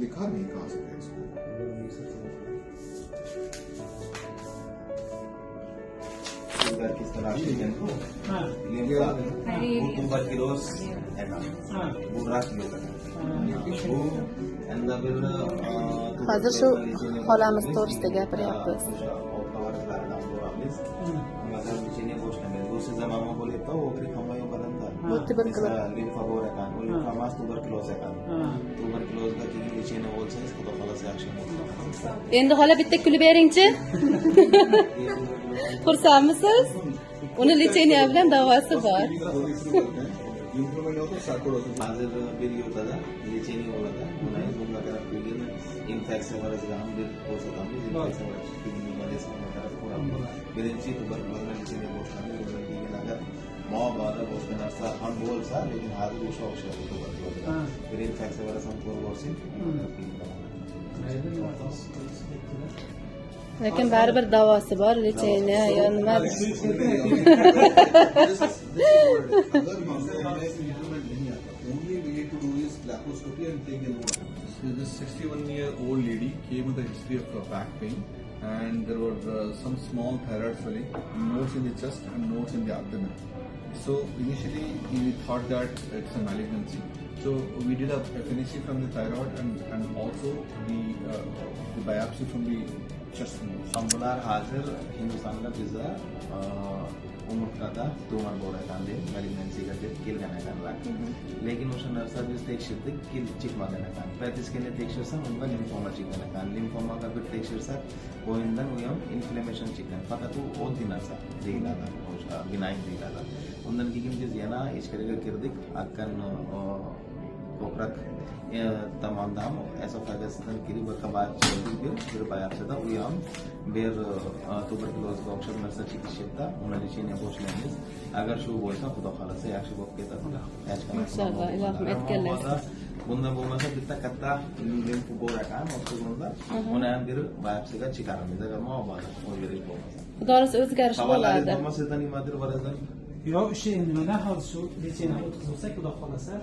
दिखा नहीं कहाँ से थे इसको। किस तरह से इनको tuberculosis hozir shu xolamiz to'g'risida gapiryapmiz. Bu endi xola bitta kulib beringchi. Xursandmisiz? Uni lecheniya bilan davosi bor. Improvement होता है साकोर होता है हाजिर बेरी होता था लेचेनी होता था उन्हें दूंगा कर पीगे में इन्फेक्शन वाला जगह बिल हो सकता है इन्फेक्शन वाला किडनी वाले सब का पूरा बेरेंची ट्यूबरकुलोसिस में लेचेनी बोलता है वो लड़की के लगा माँ बादा बोलते हैं ऐसा हम बोल सा लेकिन हाथ वो शौक से ट्यूबरकुलोसिस फिर इन्फेक्शन वाला संपूर्ण वर्षी Lekin baribir davosi bor, lecheniya yo nima. अगर इम्प्रूवमेंट नहीं आता only we need to do is laparoscopy and take in water. So this 61-year-old lady came with a history of back pain, and there were some small thyroid swelling, nodes in the chest and nodes in the abdomen. So initially we thought that it's a malignancy. So we did a FNAC from the thyroid and also the biopsy from the chest nodes. Sambular हाजिर हिंदुस्तान का पिज़्ज़ा उम्र का था ट्यूमर बोल रहा था अंदर malignancy का जब किल करने का लगा लेकिन उस नर्सा भी टेक्सचर तक किल चिक मारने का पैथिस के लिए टेक्सचर सा उनका लिम्फोमा चिक करने का लिम्फोमा का भी टेक्सचर सा वो इंदन वो हम इन्फ्लेमेशन चिक करने पता तो और दिन नर्सा देगा था उसका बिनाइन देगा था उन्दन की किम चीज़ ये ना इस करेगा किर्दिक अक्कन कोपरक तमाम दाम ऐसा फैगस तन किरी बकबार चलती फिर बायाब से था वो हम बेर ट्यूबरकुलोसिस का ऑप्शन में सच्ची चिकित्सा उन्होंने चीनी पोष लेंगे अगर शू बोलता खुदा खाला से एक्शन को कहता था ऐच का Inşallah ilah etkiler. bundan bu masa kita kata limf bora kan waktu bunda uन्हें हम फिर बायाब से का चिकारा में जगह माँ बाला वो ये report Doğrusu o'zgarish bo'ladi. Masa tani madir barazan Yo, şey, nima hozir shu lecheniya o'tkazilsa, xudo xolasa